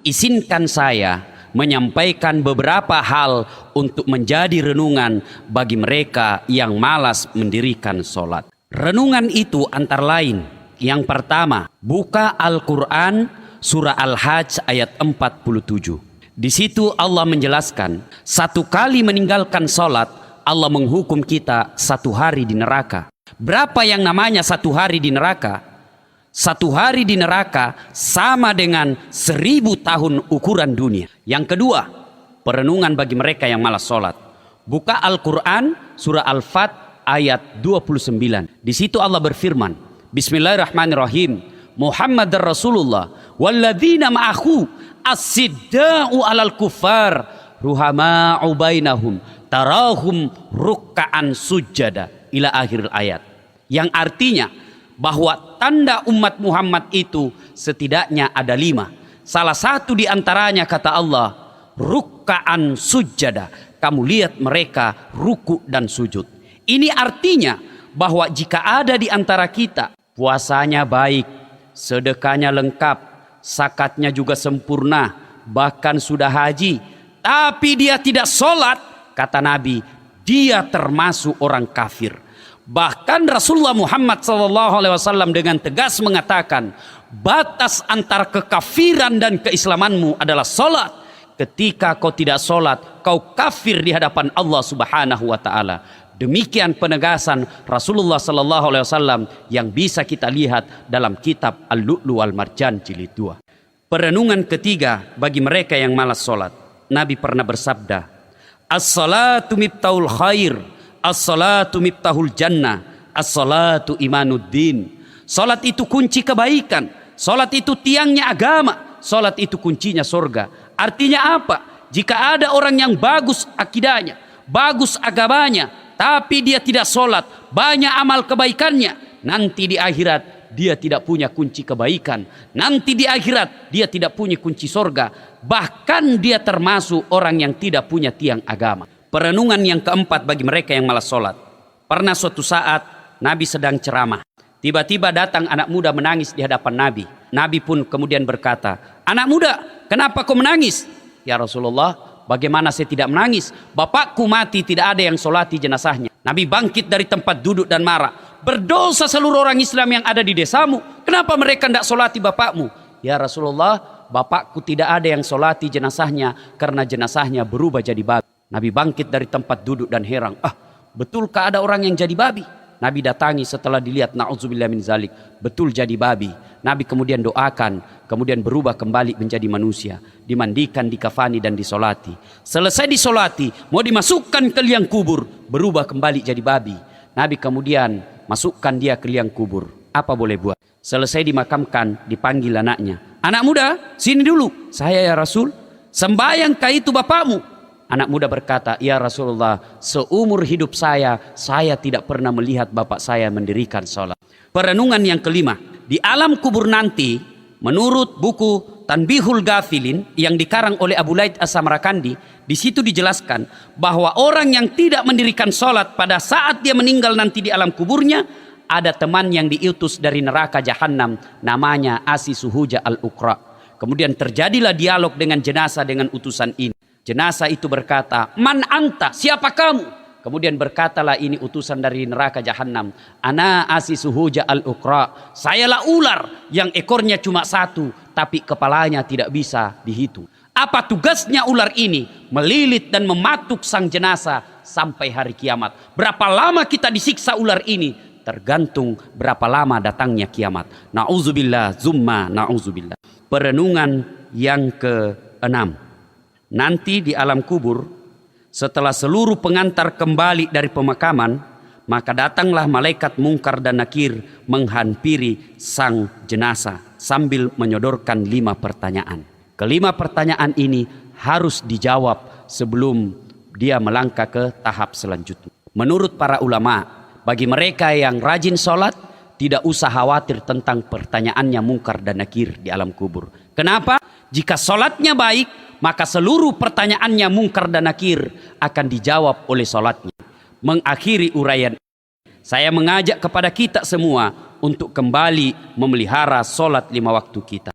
izinkan saya menyampaikan beberapa hal untuk menjadi renungan bagi mereka yang malas mendirikan sholat. Renungan itu antara lain, yang pertama, buka Al-Quran surah Al-Hajj ayat 47. Di situ Allah menjelaskan, satu kali meninggalkan sholat, Allah menghukum kita 1 hari di neraka. Berapa yang namanya 1 hari di neraka? 1 hari di neraka sama dengan 1000 tahun ukuran dunia. Yang kedua, perenungan bagi mereka yang malas sholat. Buka Al-Quran surah Al-Fat ayat 29. Di situ Allah berfirman, Bismillahirrahmanirrahim, Muhammad Rasulullah walladzina ma'ahu as-sidda'u alal kufar ruhama'u bainahum tarahum rukka'an sujada ila akhir ayat. Yang artinya bahwa tanda umat Muhammad itu setidaknya ada 5. Salah satu di antaranya kata Allah, rukka'an sujada. Kamu lihat mereka ruku dan sujud. Ini artinya bahwa jika ada di antara kita puasanya baik, sedekahnya lengkap, zakatnya juga sempurna, bahkan sudah haji, tapi dia tidak sholat, kata Nabi, dia termasuk orang kafir. Bahkan Rasulullah Muhammad SAW dengan tegas mengatakan, batas antara kekafiran dan keislamanmu adalah sholat. Ketika kau tidak sholat, kau kafir di hadapan Allah Subhanahu wa Ta'ala. Demikian penegasan Rasulullah SAW yang bisa kita lihat dalam kitab Al-Lu'lu' wal Marjan jilid 2. Perenungan ketiga bagi mereka yang malas sholat. Nabi pernah bersabda, as-salatu miftahul khair, as-salatu miftahul jannah, as-salatu imanuddin. Salat itu kunci kebaikan, salat itu tiangnya agama, salat itu kuncinya surga. Artinya apa? Jika ada orang yang bagus akidahnya, bagus agamanya, tapi dia tidak sholat, banyak amal kebaikannya, nanti di akhirat dia tidak punya kunci kebaikan, nanti di akhirat dia tidak punya kunci surga, bahkan dia termasuk orang yang tidak punya tiang agama. Perenungan yang keempat bagi mereka yang malas sholat. Pernah suatu saat Nabi sedang ceramah, tiba-tiba datang anak muda menangis di hadapan Nabi. Nabi pun kemudian berkata, anak muda, kenapa kau menangis? Ya Rasulullah, bagaimana saya tidak menangis? Bapakku mati, tidak ada yang sholati jenazahnya. Nabi bangkit dari tempat duduk dan marah. Berdosa seluruh orang Islam yang ada di desamu. Kenapa mereka tidak sholati bapakmu? Ya Rasulullah, bapakku tidak ada yang sholati jenazahnya karena jenazahnya berubah jadi babi. Nabi bangkit dari tempat duduk dan heran. Betulkah ada orang yang jadi babi? Nabi datangi setelah dilihat, na'udzubillah min zalik, betul jadi babi. Nabi kemudian doakan, kemudian berubah kembali menjadi manusia, dimandikan, dikafani dan disolati. Selesai disolati, mau dimasukkan ke liang kubur, berubah kembali jadi babi. Nabi kemudian masukkan dia ke liang kubur. Apa boleh buat? Selesai dimakamkan, dipanggil anaknya. Anak muda, sini dulu. Saya ya Rasul. Sembahyangkah itu bapakmu? Anak muda berkata, ya Rasulullah, seumur hidup saya tidak pernah melihat bapak saya mendirikan sholat. Perenungan yang kelima, di alam kubur nanti, menurut buku Tanbihul Ghafilin yang dikarang oleh Abu Laith As-Samarkandi, di situ dijelaskan bahwa orang yang tidak mendirikan sholat pada saat dia meninggal nanti di alam kuburnya, ada teman yang diutus dari neraka Jahannam, namanya Asisuhuja al-Uqra. Kemudian terjadilah dialog dengan jenazah dengan utusan ini. Jenazah itu berkata, man anta, siapa kamu? Kemudian berkatalah ini utusan dari neraka Jahannam, ana Asisuhuja al-Uqra, sayalah ular yang ekornya cuma 1 tapi kepalanya tidak bisa dihitung. Apa tugasnya ular ini? Melilit dan mematuk sang jenazah sampai hari kiamat. Berapa lama kita disiksa ular ini? Tergantung berapa lama datangnya kiamat. Na'udzubillah, zumma na'udzubillah. Perenungan yang ke-6. Nanti di alam kubur, setelah seluruh pengantar kembali dari pemakaman, maka datanglah malaikat Mungkar dan Nakir menghampiri sang jenazah sambil menyodorkan 5 pertanyaan. Kelima pertanyaan ini harus dijawab sebelum dia melangkah ke tahap selanjutnya. Menurut para ulama, bagi mereka yang rajin sholat, tidak usah khawatir tentang pertanyaannya Mungkar dan Nakir di alam kubur. Kenapa? Jika sholatnya baik, maka seluruh pertanyaannya Mungkar dan Nakir akan dijawab oleh sholatnya. Mengakhiri uraian, saya mengajak kepada kita semua untuk kembali memelihara sholat 5 waktu kita.